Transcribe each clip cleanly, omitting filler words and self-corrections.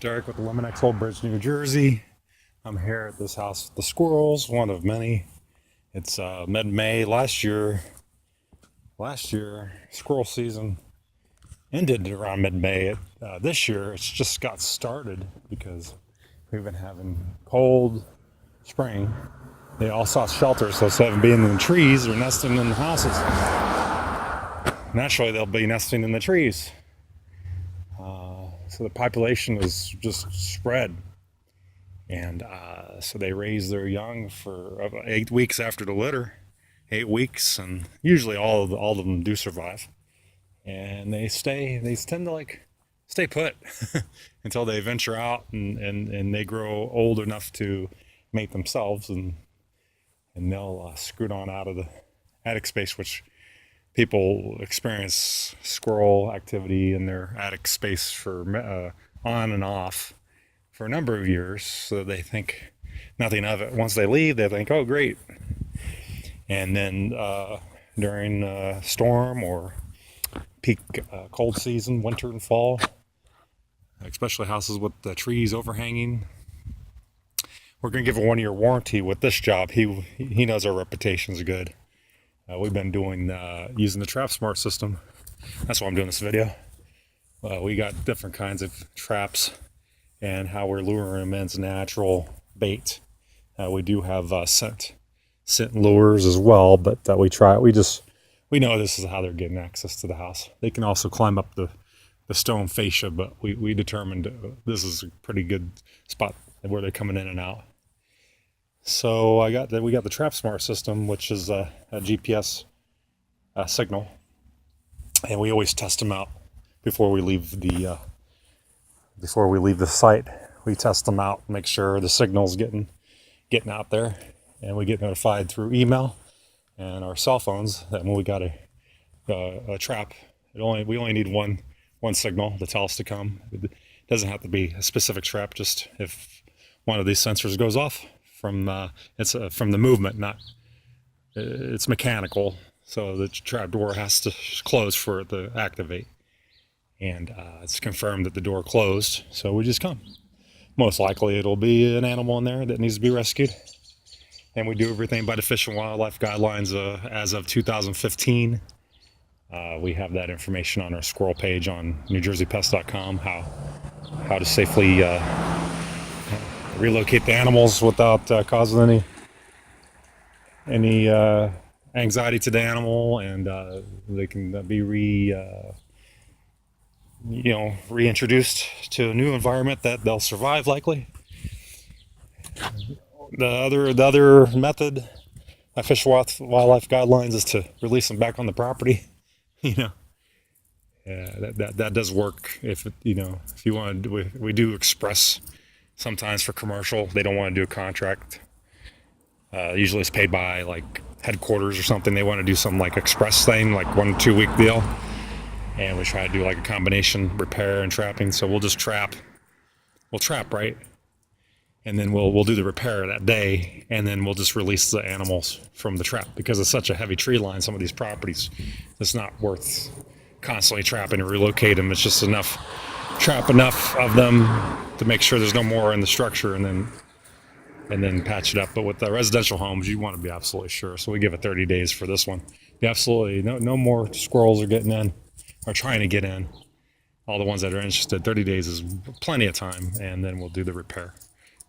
Derek with Eliminex Old Bridge, New Jersey. I'm here at this house with the squirrels, one of many. It's mid-May. Last year, squirrel season ended around mid-May. This year, it's just got started because we've been having cold spring. They all sought shelter, so instead of being in the trees, they're nesting in the houses. Naturally, they'll be nesting in the trees. So the population is just spread. And so they raise their young for 8 weeks after the litter. 8 weeks, and usually all of them do survive. And they tend to stay put until they venture out and they grow old enough to mate themselves, and they'll scoot on out of the attic space, which people experience squirrel activity in their attic space for on and off for a number of years, so they think nothing of it. Once they leave, they think, oh, great. And then during storm or peak cold season, winter and fall, especially houses with the trees overhanging, we're going to give a 1-year warranty with this job. He knows our reputation's good. We've been doing using the Trap Smart system. That's why I'm doing this video. We got different kinds of traps and how we're luring them in as natural bait. We do have scent lures as well, but we know this is how they're getting access to the house. They can also climb up the stone fascia, but we determined this is a pretty good spot where they're coming in and out. So we got the Trap Smart system, which is a GPS signal, and we always test them out before we leave the site. We test them out, make sure the signal's getting out there, and we get notified through email and our cell phones that when we got a trap, we only need one signal to tell us to come. It doesn't have to be a specific trap, just if one of these sensors goes off from the movement, it's mechanical, so the trap door has to close for it to activate. And it's confirmed that the door closed, so we just come. Most likely it'll be an animal in there that needs to be rescued. And we do everything by the Fish and Wildlife guidelines as of 2015. We have that information on our squirrel page on NewJerseyPest.com, how to safely relocate the animals without causing any anxiety to the animal, and they can be reintroduced to a new environment that they'll survive likely. The other method, Fish and Wildlife guidelines, is to release them back on the property. That does work if you want to. We do express sometimes for commercial. They don't want to do a contract. Usually it's paid by like headquarters or something. They want to do some like express thing, like 1-2 week deal. And we try to do like a combination repair and trapping. So we'll just trap. We'll trap, right? And then we'll do the repair that day, and then we'll just release the animals from the trap, because it's such a heavy tree line. Some of these properties, it's not worth constantly trapping and relocate them. It's just trap enough of them to make sure there's no more in the structure, and then patch it up. But with the residential homes, you want to be absolutely sure. So we give it 30 days for this one. Be absolutely no more squirrels are getting in. Are trying to get in. All the ones that are interested, 30 days is plenty of time, and then we'll do the repair.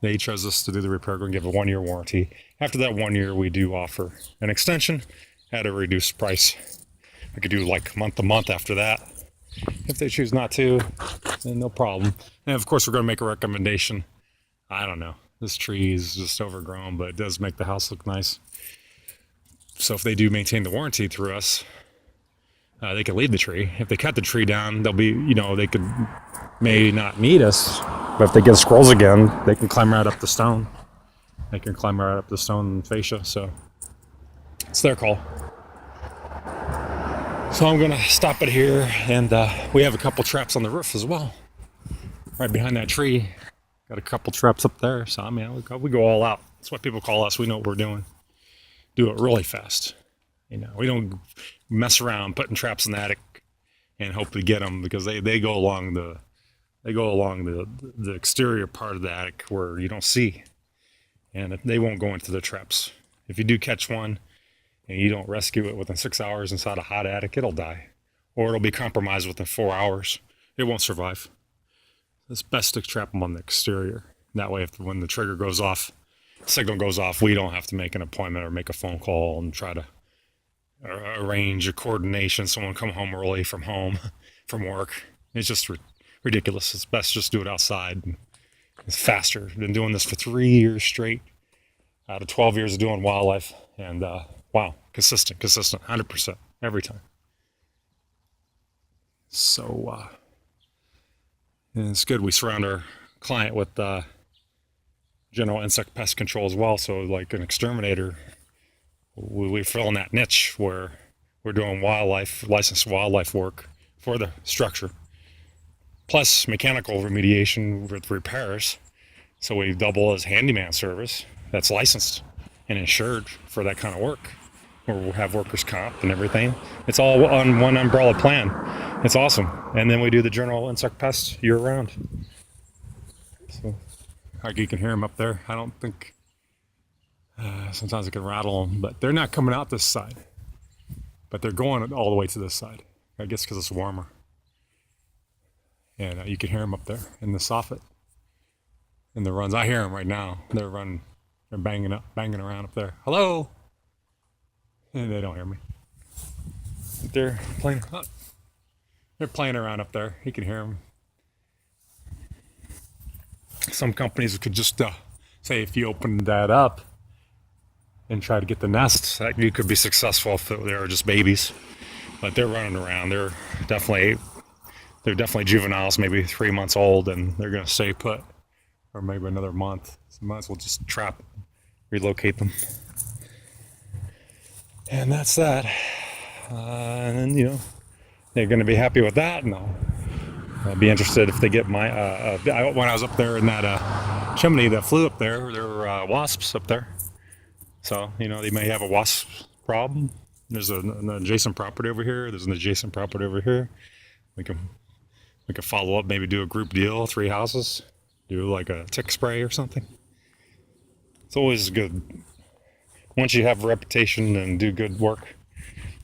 They chose us to do the repair. We're going to give a 1-year warranty. After that 1 year, we do offer an extension at a reduced price. We could do like month to month after that. If they choose not to, then no problem. And of course, we're going to make a recommendation. I don't know. This tree is just overgrown, but it does make the house look nice. So if they do maintain the warranty through us, they can leave the tree. If they cut the tree down, they'll be, they could may not need us, but if they get squirrels again, they can climb right up the stone. They can climb right up the stone fascia, so it's their call. So I'm gonna stop it here, and we have a couple traps on the roof as well. Right behind that tree, got a couple traps up there, so I mean, we go all out. That's what people call us. We know what we're doing. Do it really fast. We don't mess around putting traps in the attic and hope to get them, because they go along They go along the exterior part of the attic where you don't see, and they won't go into the traps. If you do catch one and you don't rescue it within 6 hours inside a hot attic, it'll die, or it'll be compromised within 4 hours. It won't survive. It's best to trap them on the exterior. That way, when the trigger goes off, signal goes off, we don't have to make an appointment or make a phone call and try to arrange a coordination. Someone come home early from work. It's just ridiculous. It's best just do it outside. It's faster. Been doing this for 3 years straight, out of 12 years of doing wildlife, and wow, consistent, 100% every time. So and it's good. We surround our client with general insect pest control as well. So like an exterminator, we fill in that niche where we're doing licensed wildlife work for the structure, plus mechanical remediation with repairs. So we double as handyman service that's licensed and insured for that kind of work, where we'll have workers' comp and everything. It's all on one umbrella plan. It's awesome. And then we do the general insect pest year round. So like you can hear them up there. I don't think, sometimes it can rattle them, but they're not coming out this side. But they're going all the way to this side. I guess because it's warmer. And you can hear them up there in the soffit. In the runs. I hear them right now. They're banging around up there. Hello! And they don't hear me. They're playing around up there. You can hear them. Some companies could just say if you open that up and try to get the nests, that you could be successful if they were just babies. But they're running around. They're definitely juveniles, maybe 3 months old, and they're going to stay put, or maybe another month. So might as well just trap, relocate them. And that's that. And then, they're going to be happy with that, and I'll be interested if they get my, when I was up there in that chimney that flew up there were wasps up there. So, they may have a wasp problem. There's an adjacent property over here. There's an adjacent property over here. We can follow up, maybe do a group deal, 3 houses, do like a tick spray or something. It's always good. Once you have a reputation and do good work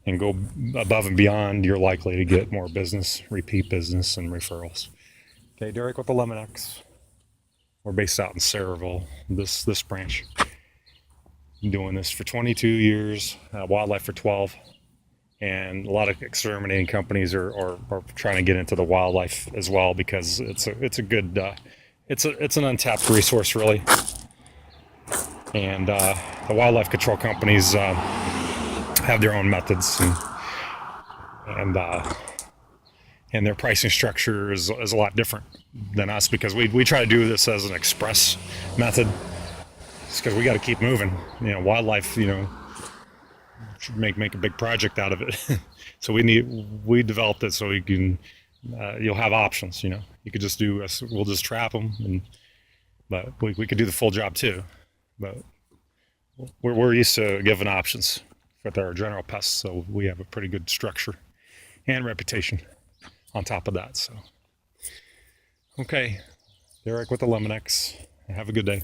and go above and beyond, you're likely to get more business, repeat business, and referrals. Okay, Derek with Eliminex. We're based out in Sayreville, this branch. Been doing this for 22 years, wildlife for 12. And a lot of exterminating companies are trying to get into the wildlife as well, because it's a good it's an untapped resource, really. And the wildlife control companies have their own methods, and their pricing structure is a lot different than us, because we try to do this as an express method, just because we got to keep moving. Wildlife, should make a big project out of it. So we developed it so you can you'll have options. You could just we'll just trap them, but we could do the full job too. But we're used to giving options with our general pests, so we have a pretty good structure and reputation on top of that. So okay, Derek with Eliminex. Have a good day.